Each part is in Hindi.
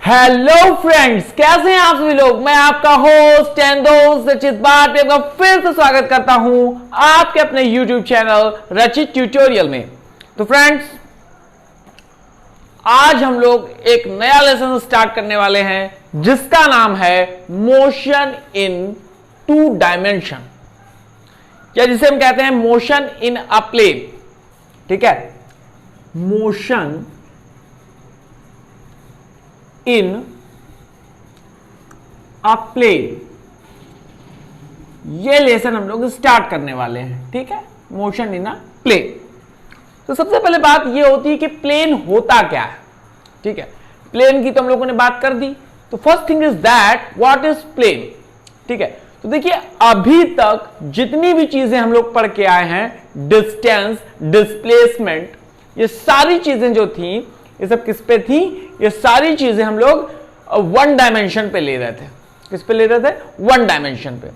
हेलो फ्रेंड्स, कैसे हैं आप सभी लोग। मैं आपका होस्ट एंड दोस्त रचित भाट का फिर से स्वागत करता हूं आपके अपने YouTube चैनल रचित ट्यूटोरियल में। तो फ्रेंड्स, आज हम लोग एक नया लेसन स्टार्ट करने वाले हैं जिसका नाम है मोशन इन टू डायमेंशन, या जिसे हम कहते हैं मोशन इन अ प्लेन। ठीक है, मोशन इन अ प्लेन, ये लेसन हम लोग स्टार्ट करने वाले हैं। ठीक है, मोशन इन अ प्लेन। तो सबसे पहले बात ये होती है कि प्लेन होता क्या है। ठीक है, प्लेन की तो हम लोगों ने बात कर दी। तो first thing is that what is plane. ठीक है, तो देखिए अभी तक जितनी भी चीजें हम लोग पढ़ के आए हैं, डिस्टेंस, डिस्प्लेसमेंट, ये सारी चीजें जो थी, ये सब किस पे थी? ये सारी चीजें हम लोग वन डायमेंशन पे ले रहे थे। किस पे ले रहे थे? वन डायमेंशन पे।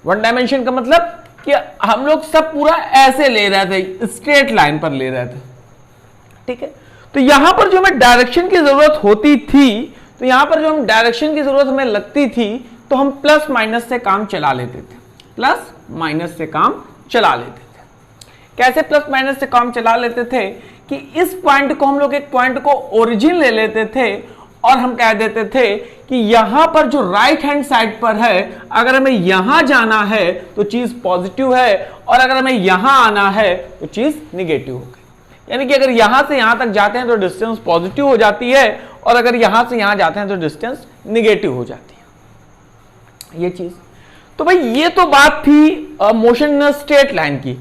वन डायमेंशन का मतलब कि हम लोग सब पूरा ऐसे ले रहे थे, स्ट्रेट लाइन पर ले रहे थे। ठीक है, तो यहां पर जो हमें डायरेक्शन की जरूरत होती थी, तो यहां पर जो हम डायरेक्शन की जरूरत हमें लगती थी, तो हम प्लस माइनस से काम चला लेते थे। प्लस माइनस से काम चला लेते थे। कैसे प्लस माइनस से काम चला लेते थे कि इस पॉइंट को हम लोग एक पॉइंट को ओरिजिन ले लेते थे और हम कह देते थे कि यहां पर जो राइट हैंड साइड पर है, अगर हमें यहां जाना है तो चीज पॉजिटिव है, और अगर हमें यहां आना है तो चीज निगेटिव हो गई। यानी कि अगर यहां से यहां तक जाते हैं तो डिस्टेंस पॉजिटिव हो जाती है, और अगर यहां से यहां जाते हैं तो डिस्टेंस निगेटिव हो जाती है। ये चीज तो भाई, ये तो बात थी मोशन इन स्ट्रेट लाइन की।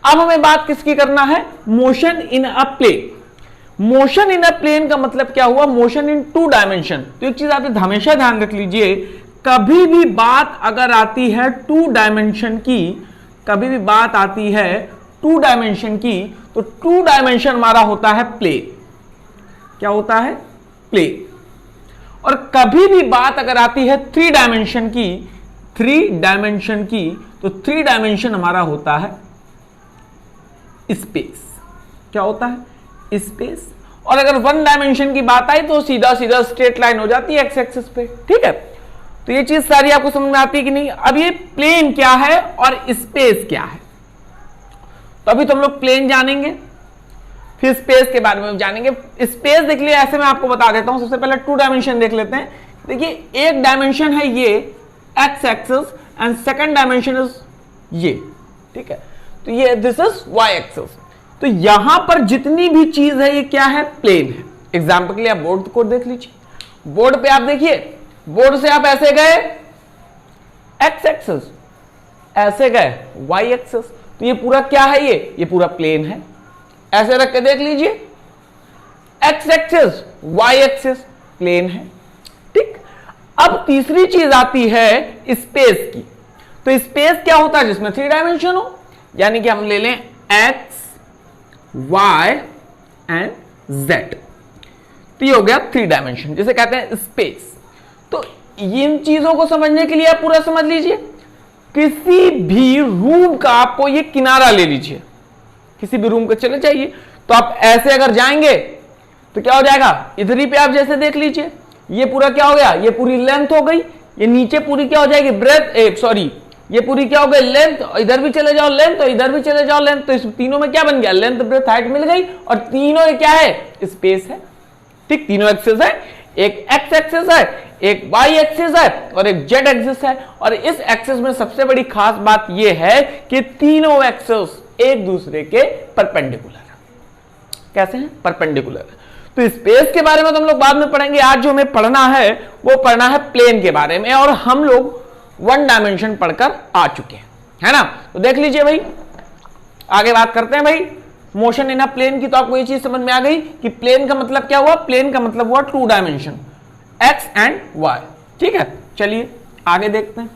अब हमें बात किसकी करना है? Motion in a plane. Motion in a plane का मतलब क्या हुआ? Motion in two dimension. तो एक चीज आप हमेशा ध्यान रख लीजिए, कभी भी बात अगर आती है टू डायमेंशन की, कभी भी बात आती है टू डायमेंशन की, तो टू डायमेंशन हमारा होता है प्लेन। क्या होता है? प्लेन। और कभी भी बात अगर आती है थ्री डायमेंशन की, थ्री डायमेंशन की, तो थ्री डायमेंशन हमारा होता है स्पेस। क्या होता है? स्पेस। और अगर वन डायमेंशन की बात आई तो सीधा सीधा स्ट्रेट लाइन हो जाती है एक्स एक्सिस पे। ठीक है, तो ये चीज सारी आपको समझ में आती है कि नहीं? अब ये प्लेन क्या है और स्पेस क्या है, तो अभी तो हम लोग प्लेन जानेंगे, फिर स्पेस के बारे में जानेंगे। स्पेस देख लिया, ऐसे मैं आपको बता देता हूं। सबसे पहले टू डायमेंशन देख लेते हैं। देखिए, एक डायमेंशन है ये x axis and second dimension is ये। ठीक है, तो ये दिस इज वाई एक्सिस। तो यहां पर जितनी भी चीज है ये क्या है? प्लेन है। एग्जांपल के लिए आप बोर्ड को देख लीजिए। बोर्ड पे आप देखिए, बोर्ड से आप ऐसे गए एक्स एक्सिस, ऐसे गए वाई एक्सिस, तो ये पूरा क्या है? ये पूरा प्लेन है। ऐसे रख के देख लीजिए, X axis Y axis, plane है। ठीक, अब तीसरी चीज आती है स्पेस की। तो स्पेस क्या होता है? जिसमें थ्री डायमेंशन हो, यानी कि हम ले लें एक्स वाई एंड जेड, तो ये हो गया थ्री डायमेंशन, जिसे कहते हैं स्पेस। तो इन चीजों को समझने के लिए आप पूरा समझ लीजिए, किसी भी रूम का आपको ये किनारा ले लीजिए, किसी भी रूम को चले जाइए, तो आप ऐसे अगर जाएंगे तो क्या हो जाएगा? इधर ही पे आप जैसे देख लीजिए, ये पूरा क्या हो गया? ये पूरी लेंथ हो गई। ये नीचे पूरी क्या हो जाएगी? ब्रेथ, सॉरी, ये पूरी क्या हो गई? लेंथ। इधर भी चले जाओ लेंथ, तो इधर भी चले जाओ लेंथ। तो इस तीनों में क्या बन गया? लेंथ, ब्रेथ, हाइट मिल गई, और तीनों क्या है? स्पेस है। ठीक, तीनों एक्सिस है, एक एक्स एक्सिस है, एक वाई एक्सिस है, और एक जेड एक्सिस है। और इस एक्सिस में सबसे बड़ी खास बात यह है कि तीनों एक्सिस एक दूसरे के परपेंडिकुलर है। कैसे हैं? परपेंडिकुलर है। तो स्पेस के बारे में तो हम लोग बाद में पढ़ेंगे। आज जो हमें पढ़ना है वो पढ़ना है प्लेन के बारे में, और हम लोग वन डायमेंशन पढ़कर आ चुके हैं, है ना? तो देख लीजिए भाई, आगे बात करते हैं भाई मोशन इन अ प्लेन की। तो आपको ये चीज समझ में आ गई कि प्लेन का मतलब क्या हुआ? प्लेन का मतलब हुआ two dimension, X and Y. ठीक है, चलिए आगे देखते हैं।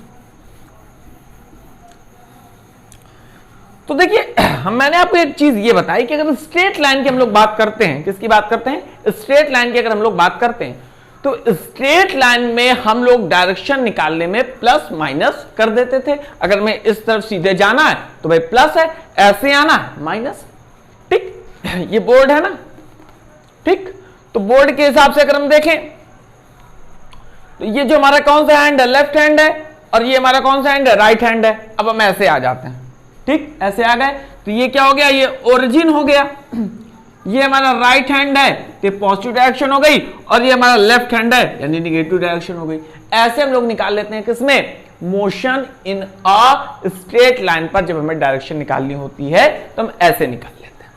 तो देखिए, मैंने आपको एक चीज ये बताई कि अगर स्ट्रेट लाइन की हम लोग बात करते हैं, किसकी बात करते हैं? स्ट्रेट लाइन की अगर हम लोग बात करते हैं, तो स्ट्रेट लाइन में हम लोग डायरेक्शन निकालने में प्लस माइनस कर देते थे। अगर मैं इस तरफ सीधे जाना है तो भाई प्लस है, ऐसे आना है माइनस। ठीक, ये बोर्ड है ना। ठीक, तो बोर्ड के हिसाब से अगर हम देखें तो ये जो हमारा कौन सा हैंड है, लेफ्ट हैंड है, और ये हमारा कौन सा हैंड है, राइट हैंड है। अब हम ऐसे आ जाते हैं, ठीक, ऐसे आ गए तो ये क्या हो गया, ये ओरिजिन हो गया, ये हमारा राइट हैंड है तो पॉजिटिव डायरेक्शन हो गई, और ये हमारा लेफ्ट हैंड है यानी निगेटिव डायरेक्शन हो गई। ऐसे हम लोग निकाल लेते हैं किसमें, motion in a straight line पर जब हमें डायरेक्शन निकालनी होती है तो हम ऐसे निकाल लेते हैं।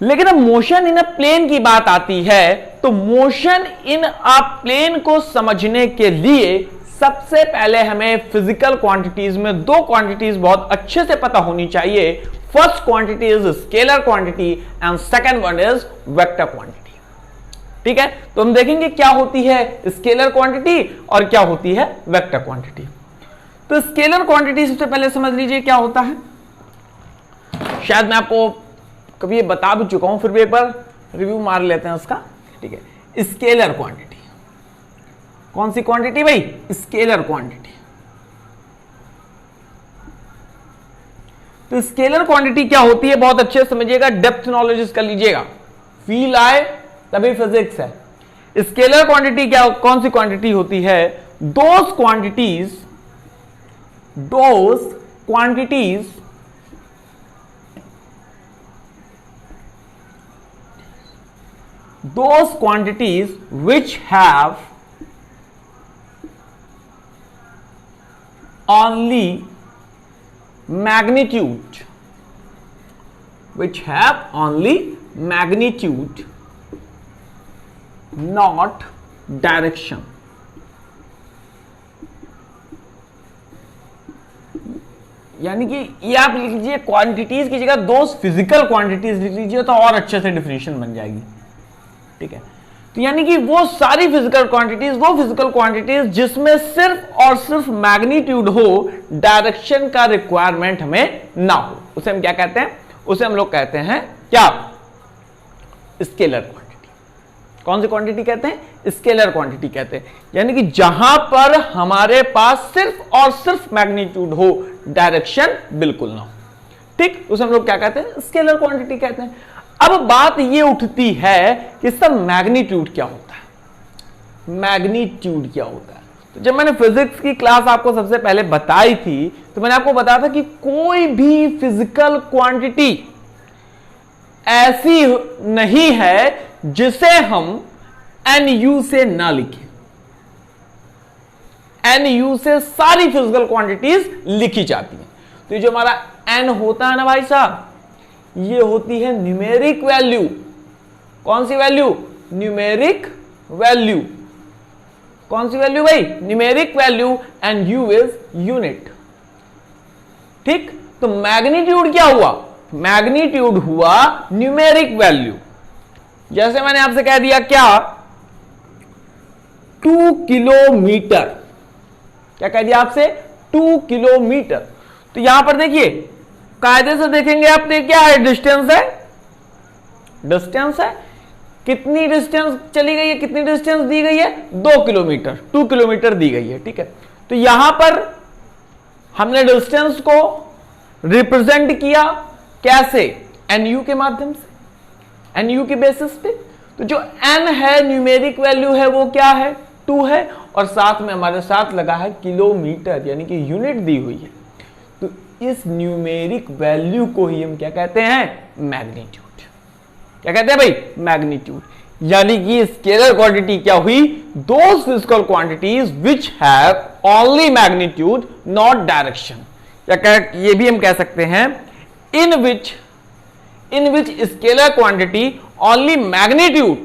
लेकिन अब मोशन इन अ प्लेन की बात आती है तो मोशन इन अ प्लेन को समझने के लिए सबसे पहले हमें फिजिकल क्वांटिटीज में दो क्वांटिटीज बहुत अच्छे से पता होनी चाहिए। First quantity is scalar quantity and second one is vector quantity. ठीक है, तो हम देखेंगे क्या होती है स्केलर क्वांटिटी और क्या होती है वेक्टर क्वांटिटी। तो स्केलर क्वांटिटी सबसे पहले समझ लीजिए क्या होता है। शायद मैं आपको कभी ये बता भी चुका हूं, फिर भी एक बार रिव्यू मार लेते हैं उसका। ठीक है, स्केलर क्वांटिटी कौन सी क्वांटिटी भाई, स्केलर क्वांटिटी। तो स्केलर क्वांटिटी क्या होती है बहुत अच्छे से समझिएगा, डेप्थ नॉलेज इसका लीजिएगा, फील आए तभी फिजिक्स है। स्केलर क्वांटिटी क्या, कौन सी क्वांटिटी होती है, those quantities which have only magnitude, not direction। यानी कि ये आप लिख लीजिए क्वांटिटीज की जगह दो फिजिकल क्वांटिटीज लिख लीजिए तो और अच्छे से डिफिनेशन बन जाएगी। ठीक है, तो यानी कि वो सारी फिजिकल क्वांटिटीज जिसमें सिर्फ और सिर्फ मैग्नीट्यूड हो, डायरेक्शन का रिक्वायरमेंट हमें ना हो, उसे हम क्या कहते हैं, उसे हम लोग कहते हैं क्या, स्केलर क्वांटिटी। कौन सी क्वांटिटी कहते हैं, स्केलर क्वांटिटी कहते हैं। यानी कि जहां पर हमारे पास सिर्फ और सिर्फ मैग्नीट्यूड हो, डायरेक्शन बिल्कुल ना हो। ठीक, उसे हम लोग क्या कहते हैं, स्केलर क्वांटिटी कहते हैं। अब बात ये उठती है कि सर मैग्नीट्यूड क्या होता है, मैग्नीट्यूड क्या होता है। तो जब मैंने फिजिक्स की क्लास आपको सबसे पहले बताई थी तो मैंने आपको बताया था कि कोई भी फिजिकल क्वांटिटी ऐसी नहीं है जिसे हम NU से ना लिखें। NU से सारी फिजिकल क्वांटिटीज लिखी जाती हैं। तो ये जो हमारा N होता है ना भाई साहब, ये होती है न्यूमेरिक वैल्यू। कौन सी वैल्यू, न्यूमेरिक वैल्यू। कौन सी वैल्यू भाई, numeric value, and U is unit. ठीक, तो मैग्नीट्यूड क्या हुआ, मैग्नीट्यूड हुआ न्यूमेरिक वैल्यू। जैसे मैंने आपसे कह दिया क्या, 2 किलोमीटर, क्या कह दिया आपसे, 2 किलोमीटर। तो यहां पर देखिए कायदे से देखेंगे आप, क्या है, डिस्टेंस है, डिस्टेंस है, कितनी डिस्टेंस चली गई है, कितनी डिस्टेंस दी गई है, 2 किलोमीटर, 2 किलोमीटर दी गई है। ठीक है, तो यहां पर हमने डिस्टेंस को रिप्रेजेंट किया कैसे, NU के माध्यम से, NU के बेसिस पे। तो जो N है न्यूमेरिक वैल्यू है वो क्या है, 2 है, और साथ में हमारे साथ लगा है किलोमीटर यानी कि यूनिट दी हुई है। तो इस न्यूमेरिक वैल्यू को ही हम क्या कहते हैं, मैग्नीट्यूड। क्या कहते हैं भाई, मैग्नीट्यूड। यानी कि स्केलर क्वांटिटी क्या हुई, those physical quantities which have only magnitude not direction. या ये भी हम कह सकते हैं in which scalar quantity only magnitude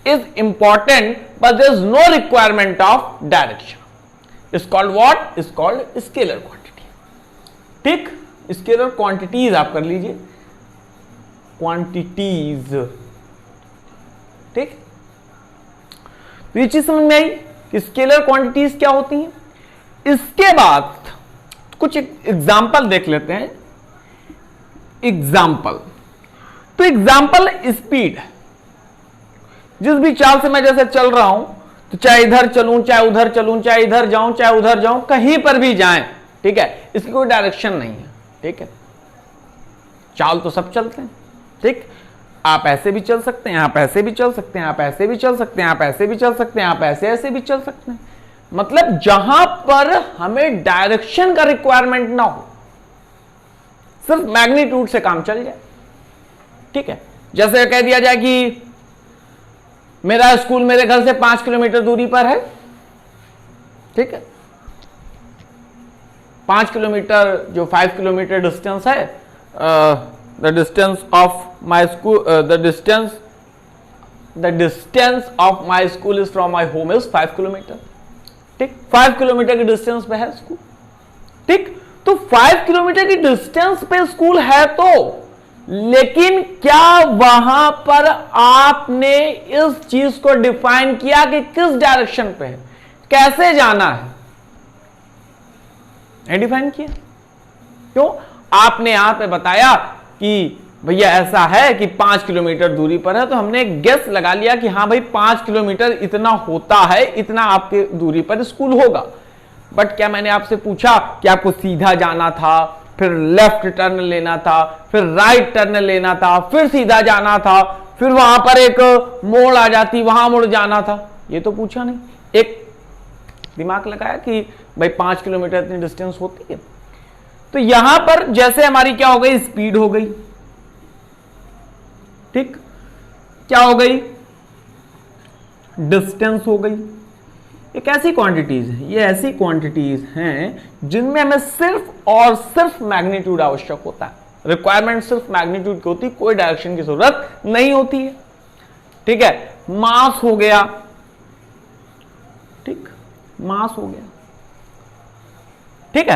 is important but there is no requirement of direction, is called what, is called scalar quantity। ठीक, scalar quantities आप कर लीजिए, quantities। ठीक, तो ये चीज समझ में आई कि स्केलर क्वांटिटीज क्या होती हैं। इसके बाद कुछ एग्जाम्पल देख लेते हैं। एग्जाम्पल, तो एग्जाम्पल स्पीड, जिस भी चाल से मैं जैसे चल रहा हूं, तो चाहे इधर चलूं, चाहे उधर चलूं, चाहे इधर जाऊं, चाहे उधर जाऊं, कहीं पर भी जाएं, ठीक है, इसकी कोई डायरेक्शन नहीं है। ठीक है, चाल तो सब चलते हैं। ठीक, आप ऐसे भी चल सकते हैं, आप ऐसे भी चल सकते हैं, आप ऐसे भी चल सकते हैं, आप ऐसे भी चल सकते हैं, आप ऐसे ऐसे भी चल सकते हैं। मतलब जहां पर हमें डायरेक्शन का रिक्वायरमेंट ना हो, सिर्फ मैग्नीट्यूड से काम चल जाए। ठीक है, जैसे कह दिया जाए कि मेरा स्कूल मेरे घर से 5 किलोमीटर दूरी पर है। ठीक है, 5 किलोमीटर जो 5 किलोमीटर डिस्टेंस है, the distance of my school, the distance of my school is from my home is 5 kilometre. ठीक, 5 किलोमीटर की डिस्टेंस पे है स्कूल। ठीक, तो 5 किलोमीटर की डिस्टेंस पे स्कूल है तो, लेकिन क्या वहां पर आपने इस चीज को डिफाइन किया कि किस डायरेक्शन पे है, कैसे जाना है? डिफाइन किया। क्यों? आपने यहां पे बताया कि भैया ऐसा है कि 5 किलोमीटर दूरी पर है, तो हमने एक गेस लगा लिया कि हाँ भाई 5 किलोमीटर इतना होता है, इतना आपके दूरी पर स्कूल होगा। बट क्या मैंने आपसे पूछा कि आपको सीधा जाना था, फिर लेफ्ट टर्न लेना था, फिर राइट टर्न लेना था, फिर सीधा जाना था, फिर वहां पर एक मोड़ आ जाती, वहां मुड़ जाना था? ये तो पूछा नहीं। एक दिमाग लगाया कि भाई 5 किलोमीटर इतनी डिस्टेंस होती है। तो यहां पर जैसे हमारी क्या हो गई, स्पीड हो गई। ठीक, क्या हो गई, डिस्टेंस हो गई। एक ऐसी क्वांटिटीज है, ये ऐसी क्वांटिटीज हैं जिनमें हमें सिर्फ और सिर्फ मैग्नीट्यूड आवश्यक होता है। रिक्वायरमेंट सिर्फ मैग्नीट्यूड की होती है, कोई डायरेक्शन की जरूरत नहीं होती है। ठीक है, मास हो गया। ठीक, मास हो गया। ठीक है,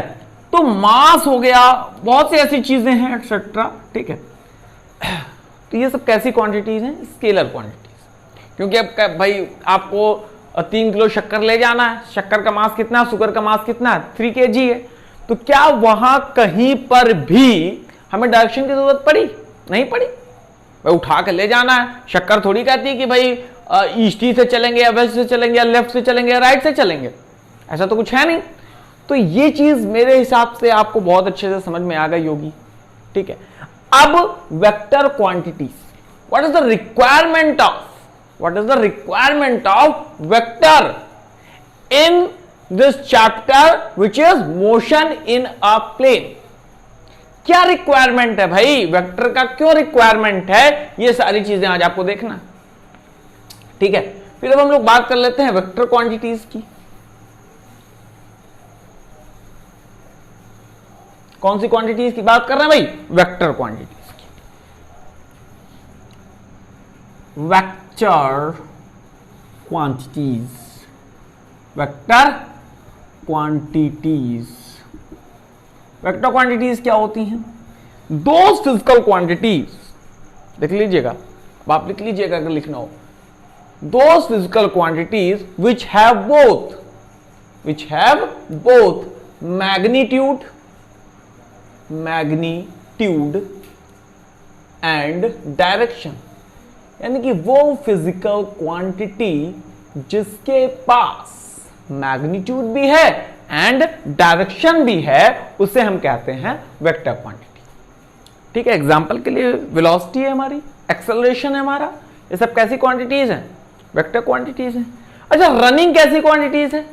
तो मास हो गया, बहुत सी ऐसी चीजें हैं एक्सेट्रा। ठीक है, तो ये सब कैसी क्वांटिटीज हैं? Scalar quantities. क्योंकि अब भाई आपको 3 किलो शक्कर ले जाना है, शक्कर का मास कितना, शुगर का मास कितना है, 3 kg है। तो क्या वहां कहीं पर भी हमें डायरेक्शन की जरूरत पड़ी? नहीं पड़ी। भाई उठा के ले जाना है। शक्कर थोड़ी कहती है कि भाई ईस्ट से चलेंगे या वेस्ट से चलेंगे या लेफ्ट से चलेंगे या राइट से चलेंगे, ऐसा तो कुछ है नहीं। तो ये चीज मेरे हिसाब से आपको बहुत अच्छे से समझ में आ गई होगी। ठीक है, अब vector quantities, what is the requirement of, what is the requirement of vector in this chapter which is motion in a plane? क्या रिक्वायरमेंट है भाई, वेक्टर का क्यों रिक्वायरमेंट है, ये सारी चीजें आज आपको देखना। ठीक है, फिर अब हम लोग बात कर लेते हैं वेक्टर क्वांटिटीज की। कौन सी क्वांटिटीज की बात कर रहे हैं भाई? वेक्टर क्वांटिटीज की। Vector quantities, vector quantities, vector quantities क्या होती हैं? दो फिजिकल क्वांटिटीज, देख लीजिएगा, अब आप लिख लीजिएगा अगर लिखना हो। दो physical quantities which have both magnitude and direction, यानी कि वो फिजिकल क्वांटिटी जिसके पास मैग्नीट्यूड भी है एंड डायरेक्शन भी है, उसे हम कहते हैं वेक्टर क्वांटिटी। ठीक है, एग्जांपल के लिए वेलोसिटी है हमारी, एक्सेलरेशन है हमारा, ये सब कैसी क्वांटिटीज हैं? वेक्टर क्वांटिटीज हैं। अच्छा, रनिंग कैसी क्वांटिटीज है?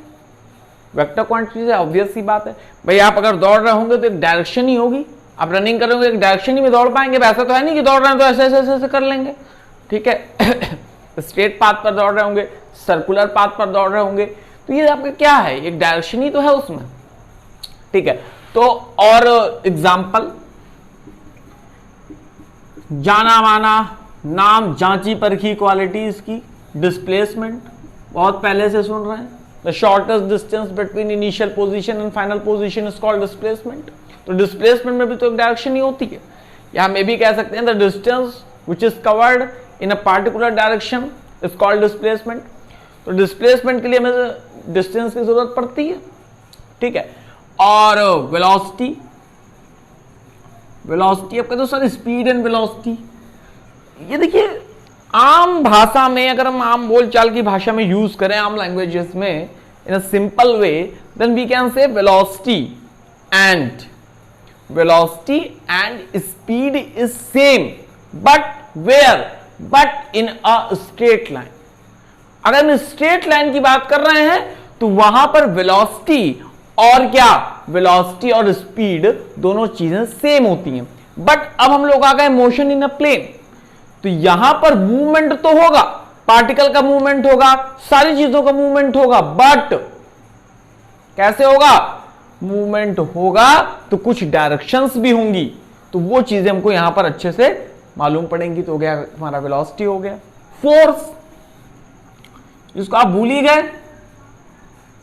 वेक्टर क्वांटिटीज है। ऑब्वियस सी बात है भाई, आप अगर दौड़ रहे होंगे तो एक डायरेक्शन ही होगी, आप रनिंग करोगे एक डायरेक्शन ही में दौड़ पाएंगे। ऐसा तो है नहीं कि दौड़ रहे हैं तो ऐसे ऐसे ऐसे कर लेंगे। ठीक है, स्ट्रेट पाथ पर दौड़ रहे होंगे, सर्कुलर पाथ पर दौड़ रहे होंगे, तो ये आपका क्या है, एक डायरेक्शन ही तो है उसमें। ठीक है, तो और एग्जाम्पल, जाना माना नाम जांची परखी क्वालिटीज की, डिस्प्लेसमेंट, बहुत पहले से सुन रहे हैं। The shortest distance between initial position and final position is called displacement. तो डिस्प्लेसमेंट में भी तो एक डायरेक्शन ही होती है। या मे भी कह सकते हैं the distance which is covered in a particular direction is called displacement. तो डिस्प्लेसमेंट के लिए हमें डिस्टेंस की जरूरत पड़ती है। ठीक है, और वेलोसिटी, वेलोसिटी अब कहते हो सर स्पीड एंड वेलोसिटी। ये देखिए, आम भाषा में अगर हम आम बोलचाल की भाषा में यूज करें, आम लैंग्वेजेस में, in a simple way, then we can say velocity and speed is same, but where but in a straight line. अगर हम स्ट्रेट लाइन की बात कर रहे हैं तो वहां पर वेलोसिटी और क्या, वेलोसिटी और स्पीड दोनों चीजें सेम होती हैं। बट अब हम लोग आ गए मोशन इन अ प्लेन, तो यहां पर मूवमेंट तो होगा, पार्टिकल का मूवमेंट होगा, सारी चीजों का मूवमेंट होगा, बट कैसे होगा, मूवमेंट होगा तो कुछ डायरेक्शंस भी होंगी, तो वो चीजें हमको यहां पर अच्छे से मालूम पड़ेंगी। तो हो गया हमारा वेलोसिटी, हो गया फोर्स, जिसको आप भूल ही गए।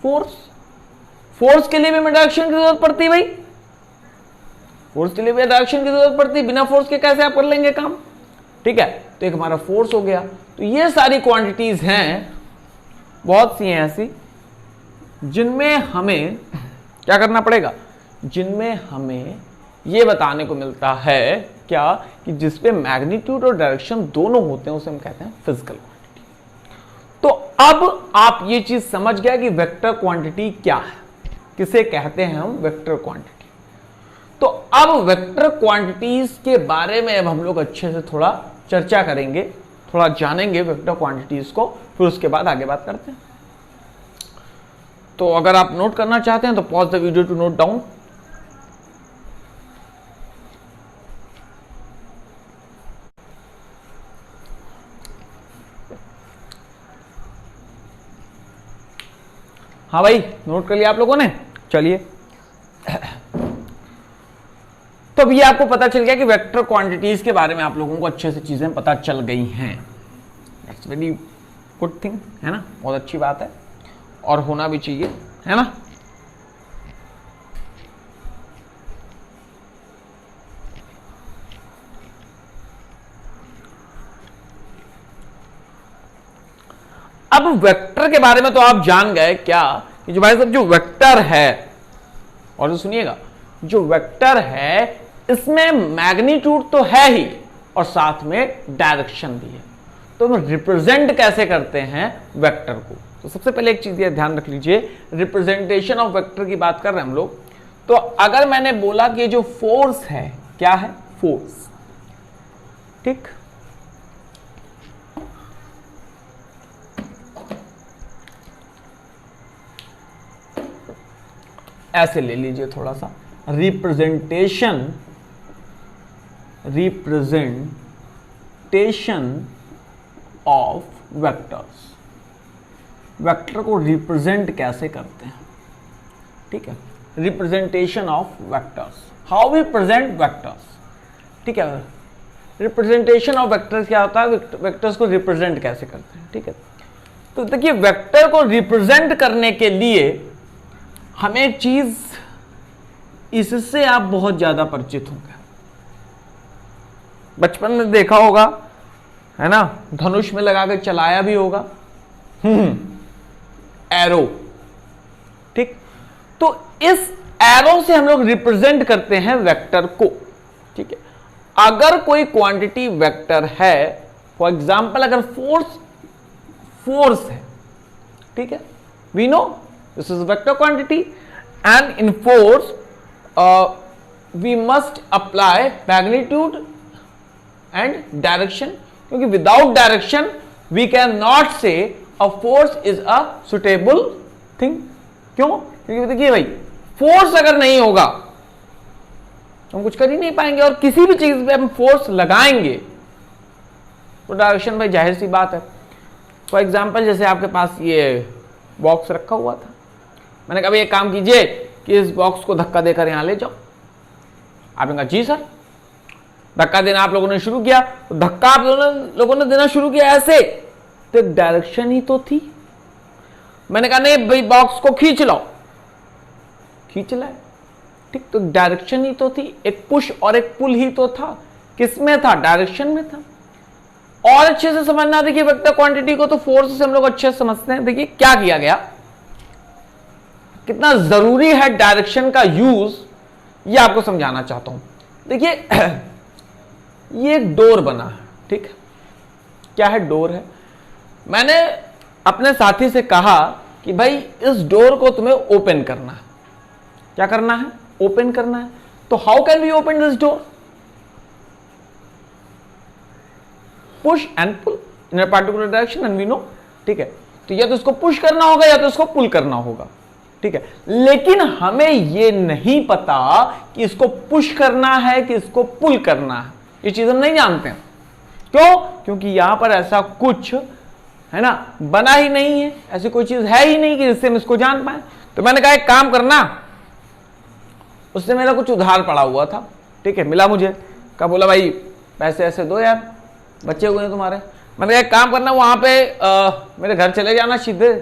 फोर्स के लिए भी हमें डायरेक्शन की जरूरत पड़ती है भाई, फोर्स के लिए भी डायरेक्शन की जरूरत पड़ती है, बिना फोर्स के कैसे आप कर लेंगे काम, ठीक है। तो एक हमारा फोर्स हो गया। तो ये सारी क्वांटिटीज हैं, बहुत सी हैं ऐसी जिनमें हमें क्या करना पड़ेगा, जिनमें हमें यह बताने को मिलता है क्या, कि जिसपे मैग्नीट्यूड और डायरेक्शन दोनों होते हैं, उसे हम कहते हैं फिजिकल क्वांटिटी। तो अब आप ये चीज समझ गया कि वेक्टर क्वांटिटी क्या है, किसे कहते हैं हम वेक्टर क्वांटिटी। तो अब वेक्टर क्वांटिटीज के बारे में अब हम लोग अच्छे से थोड़ा चर्चा करेंगे, थोड़ा जानेंगे वेक्टर क्वांटिटीज को, फिर उसके बाद आगे बात करते हैं। तो अगर आप नोट करना चाहते हैं तो pause the video to note down. हाँ भाई, नोट कर लिया आप लोगों ने, चलिए। तो अब ये आपको पता चल गया कि वेक्टर क्वांटिटीज के बारे में आप लोगों को अच्छे से चीजें पता चल गई हैं। दैट्स वेरी गुड थिंग, है ना, बहुत अच्छी बात है और होना भी चाहिए, है ना। अब वेक्टर के बारे में तो आप जान गए क्या, कि जो भाई साहब जो वेक्टर है, और जो सुनिएगा, जो वेक्टर है इसमें मैग्नीट्यूड तो है ही और साथ में डायरेक्शन भी है। तो हम रिप्रेजेंट कैसे करते हैं वेक्टर को, तो सबसे पहले एक चीज ये ध्यान रख लीजिए, रिप्रेजेंटेशन ऑफ वेक्टर की बात कर रहे हैं हम लोग। तो अगर मैंने बोला कि जो फोर्स है, क्या है, फोर्स, ठीक, ऐसे ले लीजिए थोड़ा सा, रिप्रेजेंटेशन ऑफ वेक्टर्स, वेक्टर को रिप्रेजेंट कैसे करते हैं, ठीक है, representation of vectors, how we present vectors, ठीक है। रिप्रेजेंटेशन ऑफ वेक्टर्स क्या होता है, वेक्टर्स को रिप्रेजेंट कैसे करते हैं, ठीक है। तो देखिए, वेक्टर को रिप्रेजेंट करने के लिए हमें एक चीज, इससे आप बहुत ज्यादा परिचित होंगे, बचपन में देखा होगा, है ना, धनुष में लगाकर चलाया भी होगा, एरो, ठीक। तो इस एरो से हम लोग रिप्रेजेंट करते हैं वेक्टर को, ठीक है। अगर कोई क्वांटिटी वेक्टर है, फॉर एग्जांपल अगर फोर्स है, ठीक है, we know this is vector quantity, and in force we must apply magnitude and direction, क्योंकि without direction we can not say a force is a suitable thing. क्यों? क्योंकि देखिए भाई, फोर्स अगर नहीं होगा तो हम कुछ कर ही नहीं पाएंगे, और किसी भी चीज पे हम फोर्स लगाएंगे तो डायरेक्शन भाई जाहिर सी बात है। फॉर एग्जाम्पल जैसे आपके पास ये बॉक्स रखा हुआ था, मैंने कहा भाई एक काम कीजिए कि इस बॉक्स को धक्का देकर यहां ले जाओ। आपने कहा जी सर। धक्का देना आप लोगों ने शुरू किया, तो धक्का आप लोगों ने देना शुरू किया ऐसे, तो एक डायरेक्शन ही तो थी। मैंने कहा नहीं भाई बॉक्स को खींच लो, खींच लाए, ठीक, तो डायरेक्शन ही तो थी, एक पुश और एक पुल ही तो था। किसमें था? डायरेक्शन में था। और अच्छे से समझना, देखिए वेक्टर क्वांटिटी को तो फोर्स से हम लोग अच्छे से समझते हैं। देखिए क्या किया गया, कितना जरूरी है डायरेक्शन का यूज, ये आपको समझाना चाहता हूं। देखिए ये एक डोर बना है, ठीक है, क्या है? डोर है। मैंने अपने साथी से कहा कि भाई इस डोर को तुम्हें ओपन करना है। क्या करना है? ओपन करना है। तो how can we open this door? Push and pull in a particular direction and we know, ठीक है। तो या तो इसको पुश करना होगा या तो इसको पुल करना होगा, ठीक है। लेकिन हमें यह नहीं पता कि इसको पुश करना है कि इसको पुल करना है, ये चीज हम नहीं जानते हैं। क्यों? क्योंकि यहां पर ऐसा कुछ है ना बना ही नहीं है, ऐसी कोई चीज है ही नहीं कि जिससे हम इसको जान पाए। तो मैंने कहा एक काम करना, उससे मेरा कुछ उधार पड़ा हुआ था, ठीक है, मिला मुझे, कहा बोला भाई पैसे ऐसे दो यार, बच्चे हुए हैं तुम्हारे। मैंने कहा एक काम करना, वहां पे मेरे घर चले जाना सीधे।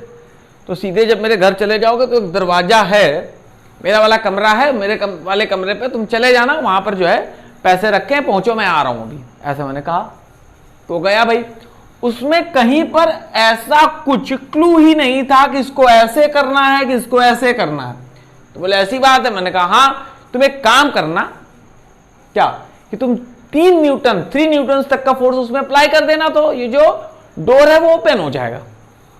तो सीधे जब मेरे घर चले जाओगे तो एक दरवाजा है, मेरा वाला कमरा है, मेरे वाले कमरे पे तुम चले जाना, वहां पर जो है पैसे रखे हैं, पहुंचो मैं आ रहा हूं अभी, ऐसा मैंने कहा। तो गया भाई, उसमें कहीं पर ऐसा कुछ क्लू ही नहीं था कि इसको ऐसे करना है कि इसको ऐसे करना है। तो बोले ऐसी बात है? मैंने कहा हाँ, तुम एक काम करना, क्या कि तुम 3 न्यूटन तक का फोर्स उसमें अप्लाई कर देना, तो ये जो डोर है वो ओपन हो जाएगा।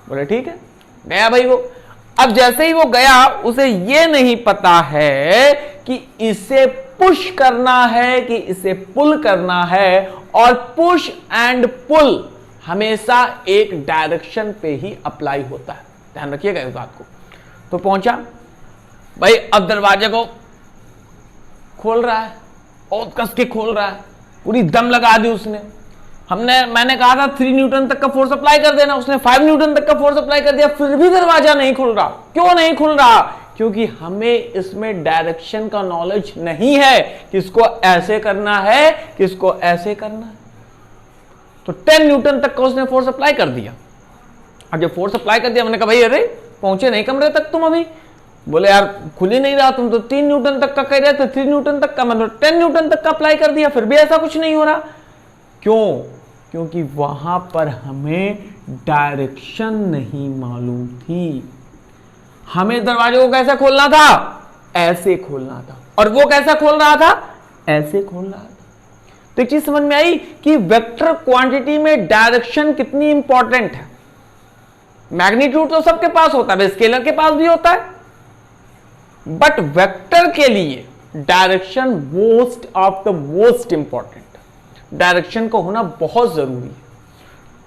बोले ठीक है। गया भाई वो, अब जैसे ही वो गया, उसे ये नहीं पता है कि इसे पुश करना है कि इसे पुल करना है, और पुश एंड पुल हमेशा एक डायरेक्शन पे ही अप्लाई होता है, ध्यान रखिएगा इस बात को। तो पहुंचा भाई, अब दरवाजे को खोल रहा है, बहुत कस के खोल रहा है, पूरी दम लगा दी उसने। मैंने कहा था 3 न्यूटन तक का फोर्स अप्लाई कर देना, उसने 5 न्यूटन तक का फोर्स अप्लाई कर दिया, फिर भी दरवाजा नहीं खुल रहा। क्यों नहीं खुल रहा? क्योंकि हमें इसमें डायरेक्शन का नॉलेज नहीं है कि इसको ऐसे करना है कि इसको ऐसे करना है। तो 10 न्यूटन तक का उसने फोर्स अप्लाई कर दिया। अब जब फोर्स अप्लाई कर दिया, मैंने कहा भाई अरे पहुंचे नहीं कमरे तक तुम अभी। बोले यार खुल ही नहीं रहा, तुम तो 3 न्यूटन तक का कह रहे थे, 3 न्यूटन तक का, मतलब 10 न्यूटन तक का अप्लाई कर दिया, फिर भी ऐसा कुछ नहीं हो रहा। क्यों? क्योंकि वहां पर हमें डायरेक्शन नहीं मालूम थी। हमें दरवाजे को कैसे खोलना था? ऐसे खोलना था। और वो कैसे खोल रहा था? ऐसे खोल रहा था। तो एक चीज समझ में आई कि वेक्टर क्वांटिटी में डायरेक्शन कितनी इंपॉर्टेंट है। मैग्नीट्यूड तो सबके पास होता है, स्केलर के पास भी होता है, बट वेक्टर के लिए direction most of the most important. Direction को होना बहुत जरूरी है,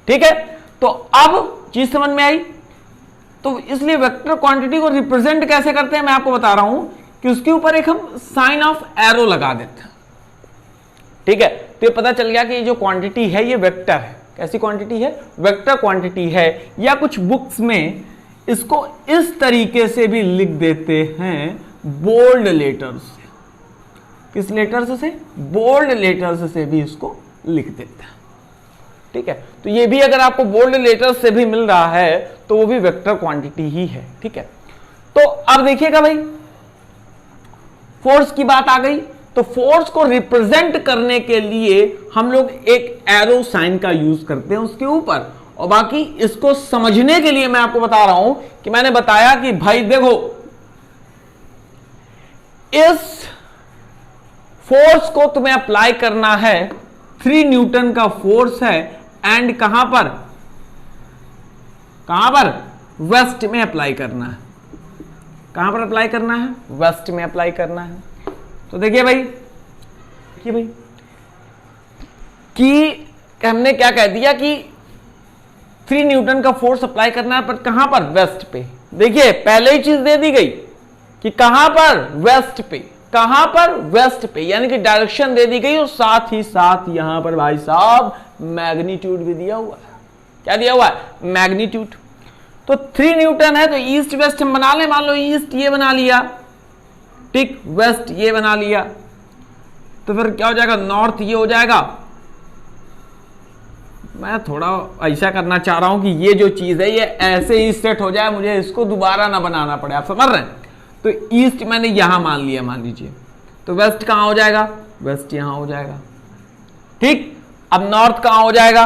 ठीक है। तो अब चीज समझ में आई। तो इसलिए वेक्टर क्वांटिटी को रिप्रेजेंट कैसे करते हैं मैं आपको बता रहा हूं कि उसके ऊपर एक हम साइन ऑफ एरो लगा देते हैं, ठीक है। तो ये पता चल गया कि ये जो क्वांटिटी है ये वेक्टर है। कैसी क्वांटिटी है? वेक्टर क्वांटिटी है। या कुछ बुक्स में इसको इस तरीके से भी लिख देते हैं, बोल्ड लेटर्स से। किस लेटर्स से? बोल्ड लेटर्स से भी इसको लिख देते हैं, ठीक है। तो ये भी अगर आपको बोल्ड लेटर्स से भी मिल रहा है तो वो भी वेक्टर क्वांटिटी ही है, ठीक है। तो अब देखिएगा भाई, फोर्स की बात आ गई। तो फोर्स को रिप्रेजेंट करने के लिए हम लोग एक एरो साइन का यूज करते हैं उसके ऊपर। और बाकी इसको समझने के लिए मैं आपको बता रहा हूं कि मैंने बताया कि भाई देखो, इस फोर्स को तुम्हें अप्लाई करना है, 3 न्यूटन का फोर्स है, एंड कहां पर? कहां पर? वेस्ट में अप्लाई करना है। कहां पर अप्लाई करना है? वेस्ट में अप्लाई करना है। तो देखिए भाई कि हमने क्या कह दिया कि 3 न्यूटन का फोर्स अप्लाई करना है, पर कहां पर? वेस्ट पे। देखिए पहले ही चीज दे दी गई कि कहां पर? वेस्ट पे। कहां पर? वेस्ट पे, यानी कि डायरेक्शन दे दी गई, और साथ ही साथ यहां पर भाई साहब मैग्नीट्यूड भी दिया हुआ है। क्या दिया हुआ है? मैग्नीट्यूड। तो 3 न्यूटन है तो ईस्ट वेस्ट हम बना लें। मान लो ईस्ट ये बना लिया, ठीक, वेस्ट ये बना लिया, तो फिर क्या हो जाएगा? नॉर्थ ये हो जाएगा। मैं थोड़ा ऐसा करना चाह रहा हूं कि ये जो चीज है ये ऐसे ही सेट हो जाए, मुझे इसको दोबारा ना बनाना पड़े। आप समझ रहे हैं? तो ईस्ट मैंने यहां मान लिया, मान लीजिए, तो वेस्ट कहां हो जाएगा? वेस्ट यहां हो जाएगा, ठीक। अब नॉर्थ कहां हो जाएगा?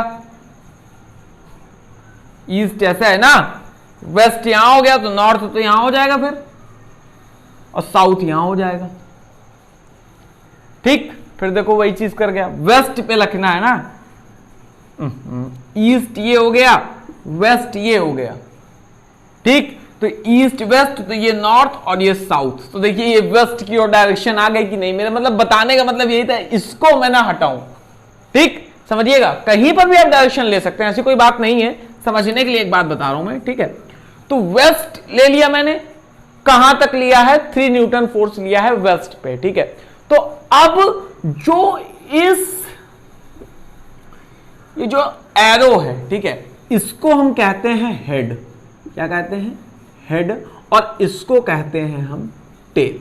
ईस्ट ऐसा है ना, वेस्ट यहां हो गया तो नॉर्थ तो यहां हो जाएगा फिर, और साउथ यहां हो जाएगा, ठीक। फिर देखो वही चीज कर गया, वेस्ट पे लिखना है ना, ईस्ट ये हो गया, वेस्ट ये हो गया, ठीक। तो ईस्ट वेस्ट, तो ये नॉर्थ और ये साउथ। तो देखिए ये वेस्ट की ओर डायरेक्शन आ गई कि नहीं? मेरा मतलब बताने का मतलब यही था, इसको मैं ना हटाऊं, ठीक। समझिएगा, कहीं पर भी आप डायरेक्शन ले सकते हैं, ऐसी कोई बात नहीं है, समझने के लिए एक बात बता रहा हूं मैं, ठीक है। तो वेस्ट ले लिया मैंने, कहां तक लिया है, 3 न्यूटन फोर्स लिया है वेस्ट पे, ठीक है। तो अब जो ये जो एरो है, ठीक है, इसको हम कहते हैं हेड। क्या कहते हैं? हेड। और इसको कहते हैं हम टेल।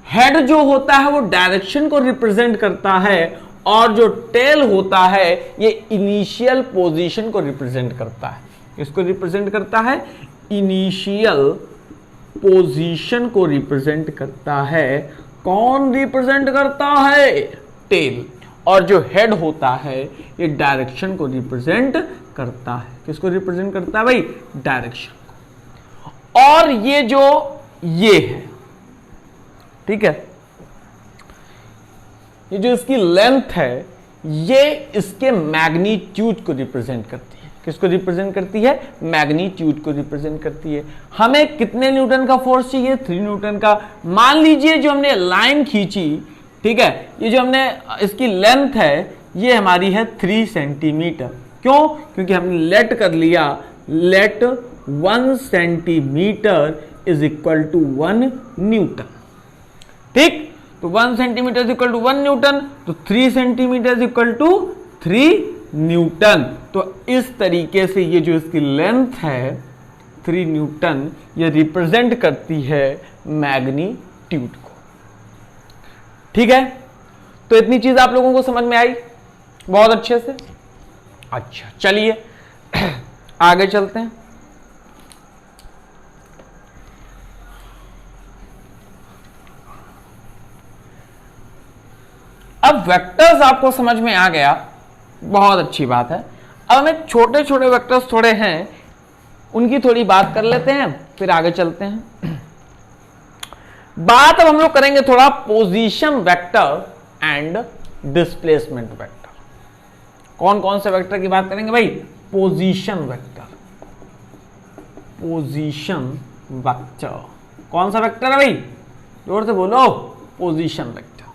हेड जो होता है वो डायरेक्शन को रिप्रेजेंट करता है, और जो टेल होता है ये इनिशियल पोजीशन को रिप्रेजेंट करता है। इसको रिप्रेजेंट करता है, इनिशियल पोजीशन को रिप्रेजेंट करता है। कौन रिप्रेजेंट करता है? टेल। और जो हेड होता है ये डायरेक्शन को रिप्रेजेंट करता है। किसको रिप्रेजेंट करता है भाई? डायरेक्शन को। और ये जो ये है, ठीक है, ये जो इसकी लेंथ है ये इसके मैग्नीट्यूड को रिप्रेजेंट करती है। किसको रिप्रेजेंट करती है? मैग्नीट्यूड को रिप्रेजेंट करती है। हमें कितने न्यूटन का फोर्स चाहिए? 3 न्यूटन का। मान लीजिए जो हमने लाइन खींची, ठीक है, ये जो हमने इसकी लेंथ है ये हमारी है 3 सेंटीमीटर। क्यों? क्योंकि हमने लेट कर लिया, let 1 centimetre is equal to 1 newton. ठीक, तो 1 centimetre is equal to 1 newton, तो 3 centimetre is equal to 3 newton. तो इस तरीके से ये जो इसकी लेंथ है 3 न्यूटन, ये रिप्रेजेंट करती है मैग्नीट्यूड को। ठीक है, तो इतनी चीज आप लोगों को समझ में आई बहुत अच्छे से। अच्छा, चलिए आगे चलते हैं। अब वेक्टर्स आपको समझ में आ गया, बहुत अच्छी बात है। अब हमें छोटे छोटे वेक्टर्स थोड़े हैं, उनकी थोड़ी बात कर लेते हैं, फिर आगे चलते हैं। बात अब हम लोग करेंगे थोड़ा position vector and displacement vector. कौन कौन से वेक्टर की बात करेंगे भाई? Position vector. पोजीशन वेक्टर कौन सा वेक्टर है भाई? जोर से बोलो, पोजीशन वेक्टर।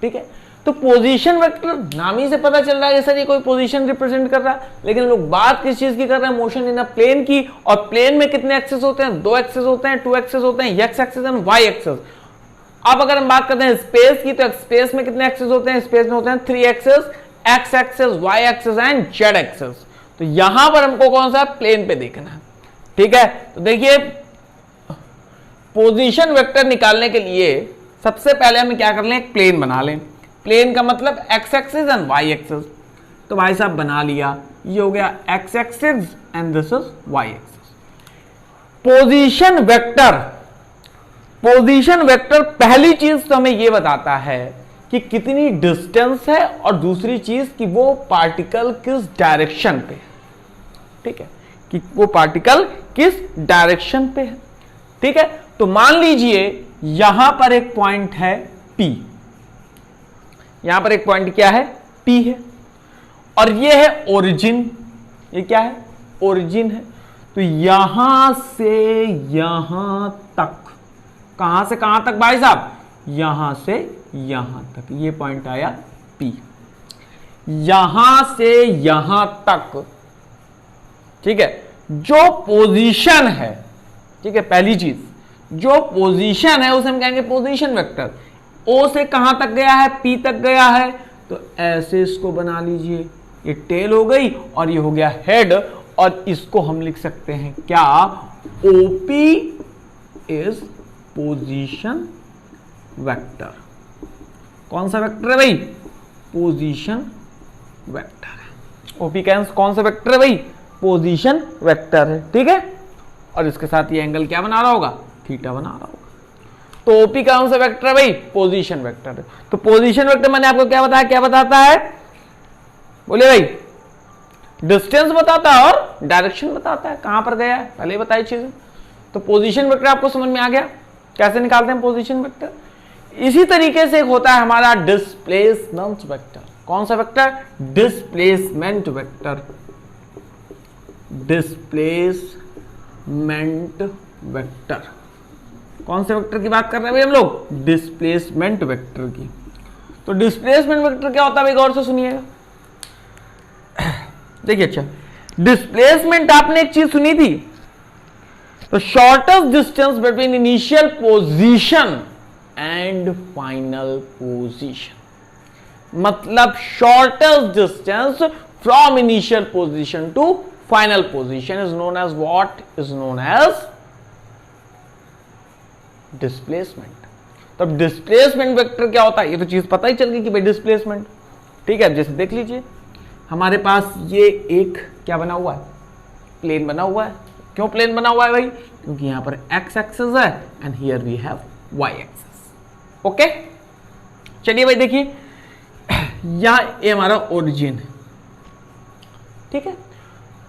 ठीक है, तो पोजीशन वेक्टर नाम ही से पता चल रहा है कि सर ये कोई पोजीशन रिप्रेजेंट कर रहा है, लेकिन लोग बात किस चीज की कर रहे हैं? मोशन इन अ प्लेन की। और प्लेन में कितने एक्सेस होते हैं? 2 एक्सेस होते हैं, 2 एक्सेस होते हैं, X axes and Y axes. अब अगर हम बात करते हैं स्पेस की, तो स्पेस में कितने एक्सेस होते हैं? स्पेस में होते हैं 3 axes, X axes, Y axes and Z axes. तो यहां पर हमको कौन सा प्लेन पे देखना है। ठीक है, तो देखिए पोजीशन वेक्टर निकालने के लिए सबसे पहले हमें क्या कर लें? एक प्लेन बना लें। प्लेन का मतलब X axis and Y axis. तो भाई साहब बना लिया, ये हो गया X axis and this is Y axis. Position vector, position vector पहली चीज तो हमें ये बताता है कि कितनी डिस्टेंस है, और दूसरी चीज कि वो पार्टिकल किस डायरेक्शन पे है। ठीक है, कि वो पार्टिकल किस डायरेक्शन पे है। ठीक है, तो मान लीजिए यहां पर एक पॉइंट है P, यहां पर एक पॉइंट क्या है? P है, और ये है ओरिजिन। ये क्या है? ओरिजिन है। तो यहां से यहां तक, कहां से कहां तक भाई साहब? यहां से यहां तक, ये पॉइंट आया P। यहां से यहां तक, ठीक है, जो पोजीशन है, ठीक है, पहली चीज जो पोजीशन है उसे हम कहेंगे पोजीशन वेक्टर। O से कहां तक गया है? P तक गया है, तो ऐसे इसको बना लीजिए, ये टेल हो गई और ये हो गया हेड, और इसको हम लिख सकते हैं क्या? OP is position vector. कौन सा वेक्टर है भाई? Position vector. OP कौन सा वेक्टर है भाई? पोजीशन वेक्टर है। ठीक है, और इसके साथ ये एंगल क्या बना रहा होगा? थीटा बना रहा होगा। तो OP कौन सा वेक्टर है भाई? पोजीशन वेक्टर है। तो पोजीशन वेक्टर मैंने आपको क्या बताया? क्या बताता है? बोले भाई, डिस्टेंस बताता है और डायरेक्शन बताता है, कहां पर गया है, पहले ही बताई चीजें। तो पोजीशन वेक्टर आपको समझ में आ गया कैसे निकालते हैं पोजीशन वेक्टर। इसी तरीके से एक होता है हमारा डिस्प्लेसमेंट वेक्टर। कौन सा vector? Displacement vector. Displacement vector कौन से वेक्टर की बात कर रहे हैं भाई हम लोग? डिस्प्लेसमेंट वेक्टर की। तो डिस्प्लेसमेंट वेक्टर क्या होता है भाई? गौर से सुनिएगा। देखिए अच्छा, डिस्प्लेसमेंट आपने एक चीज सुनी थी, तो shortest distance between initial position and final position, मतलब shortest distance from initial position to final position is known as what, is known as displacement. तो अब डिस्प्लेसमेंट वेक्टर क्या होता है, ये तो चीज पता ही चल गई कि भाई डिस्प्लेसमेंट, ठीक है। जैसे देख लीजिए हमारे पास ये एक क्या बना हुआ है, प्लेन बना हुआ है। क्यों प्लेन बना हुआ है भाई, क्योंकि यहां पर एक्स एक्सिस है and here we have Y axis. Okay, चलिए भाई देखिए यहां ये हमारा ओरिजिन है, ठीक है।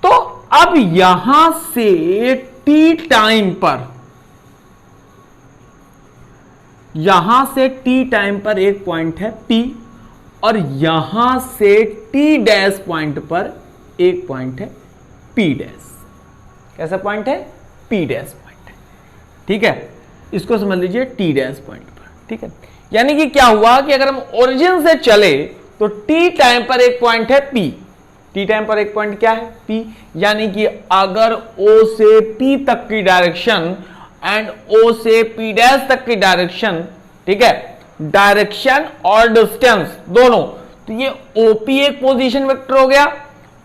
तो अब यहां से टी टाइम पर, यहां से टी टाइम पर एक पॉइंट है P, और यहां से टी डैश पॉइंट पर एक पॉइंट है P डैश। कैसा पॉइंट है, P डैश पॉइंट है, ठीक है। इसको समझ लीजिए टी डैश पॉइंट पर, ठीक है। यानी कि क्या हुआ कि अगर हम ओरिजिन से चले तो टी टाइम पर एक पॉइंट है P, टी टाइम पर एक पॉइंट क्या है P, यानी कि अगर O से P तक की डायरेक्शन एंड O से P डैश तक की डायरेक्शन, ठीक है, डायरेक्शन और डिस्टेंस दोनों, तो ये OP एक पोजीशन वेक्टर हो गया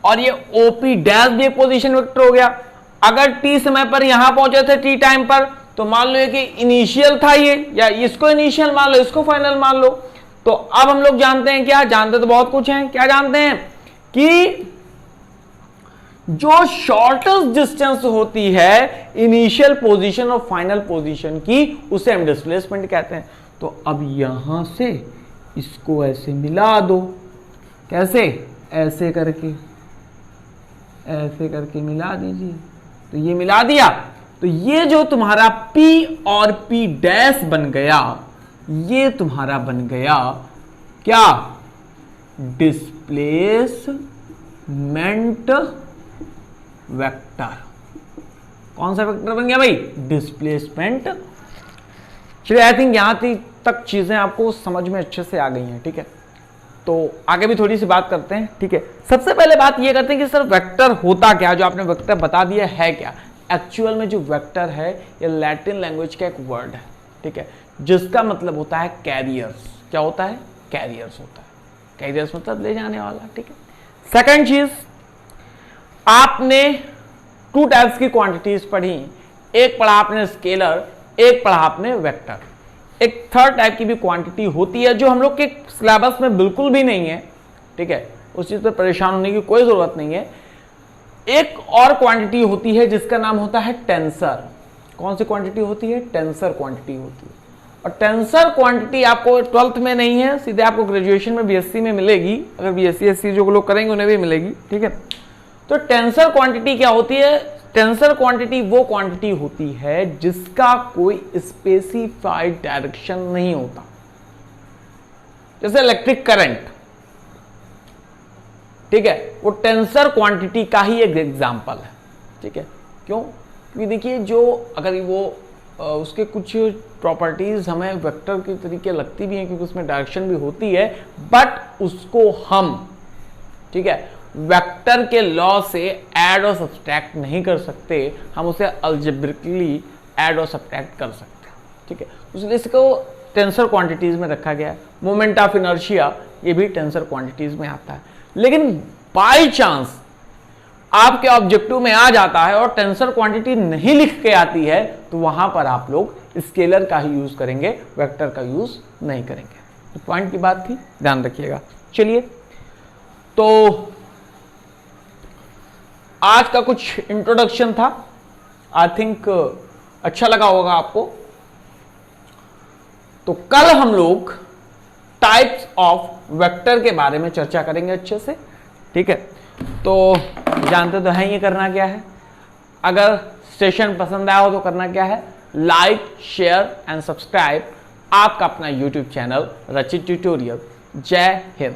और ये OP डैश भी एक पोजीशन वेक्टर हो गया। अगर T समय पर यहां पहुंचे थे टी टाइम पर, तो मान लो कि इनिशियल था ये, या इसको इनिशियल मान लो, इसको फाइनल मान लो। तो अब हम लोग जानते हैं, क्या जानते तो बहुत कुछ है, क्या जानते हैं कि जो शॉर्टेस्ट डिस्टेंस होती है इनिशियल पोजीशन और फाइनल पोजीशन की, उसे हम डिस्प्लेसमेंट कहते हैं। तो अब यहां से इसको ऐसे मिला दो, कैसे, ऐसे करके, ऐसे करके मिला दीजिए। तो ये मिला दिया, तो ये जो तुम्हारा P और P डैश बन गया, ये तुम्हारा बन गया क्या, डिस्प्लेसमेंट वेक्टर। कौन सा वेक्टर बन गया भाई, डिस्प्लेसमेंट। चलिए आई थिंक यहां तक चीजें आपको समझ में अच्छे से आ गई हैं, ठीक है। तो आगे भी थोड़ी सी बात करते हैं, ठीक है। सबसे पहले बात ये करते हैं कि सर वेक्टर होता क्या, जो आपने वेक्टर बता दिया है क्या। एक्चुअल में जो वेक्टर है ये लैटिन लैंग्वेज का एक वर्ड है, ठीक है, जिसका मतलब होता है कैरियर्स। क्या होता है, कैरियर्स होता है, कैरियर्स मतलब ले जाने वाला, ठीक है। सेकंड चीज, आपने टू टाइप्स की क्वांटिटीज पढ़ी, एक पढ़ा आपने स्केलर, एक पढ़ा आपने वेक्टर। एक थर्ड टाइप की भी क्वांटिटी होती है जो हम लोग के सिलेबस में बिल्कुल भी नहीं है, ठीक है, उस चीज पर परेशान होने की कोई जरूरत नहीं है। एक और क्वांटिटी होती है जिसका नाम होता है टेंसर। कौन सी क्वांटिटी होती है, टेंसर क्वांटिटी होती है। और टेंसर क्वांटिटी आपको 12th में नहीं है, सीधे आपको ग्रेजुएशन में बीएससी में मिलेगी, अगर बीएससी एससी जो लोग करेंगे उन्हें भी मिलेगी, ठीक है। तो टेंसर क्वांटिटी क्या होती है, टेंसर क्वांटिटी वो क्वांटिटी होती है जिसका कोई स्पेसिफाइड डायरेक्शन नहीं होता, जैसे इलेक्ट्रिक करंट, ठीक है, वो टेंसर क्वांटिटी का ही एक एग्जांपल है, ठीक है। क्यों, क्योंकि देखिए जो अगर वो उसके कुछ प्रॉपर्टीज हमें वेक्टर के तरीके लगती भी हैं, क्योंकि उसमें डायरेक्शन भी होती है, बट उसको हम, ठीक है, वेक्टर के लॉ से ऐड और सब्सट्रैक्ट नहीं कर सकते, हम उसे अलजेब्रिकली ऐड और सब्सट्रैक्ट कर सकते हैं, ठीक है। इसलिए इसको टेंसर क्वांटिटीज में रखा गया है। मोमेंट ऑफ इनर्शिया ये भी टेंसर क्वांटिटीज में आता है। लेकिन बाय चांस आपके ऑब्जेक्टिव में आ जाता है और टेंसर क्वांटिटी नहीं लिख के आती है, तो वहां पर आप लोग स्केलर का ही यूज करेंगे, वेक्टर का यूज नहीं करेंगे। तो पॉइंट की बात थी, ध्यान रखिएगा। चलिए, तो आज का कुछ इंट्रोडक्शन था, आई थिंक अच्छा लगा होगा आपको। तो कल हम लोग टाइप्स ऑफ वेक्टर के बारे में चर्चा करेंगे अच्छे से, ठीक है। तो जानते तो हैं ये करना क्या है। अगर सेशन पसंद आया हो तो करना क्या है, लाइक, शेयर एंड सब्सक्राइब आपका अपना यूट्यूब चैनल रचित ट्यूटोरियल। जय हिंद।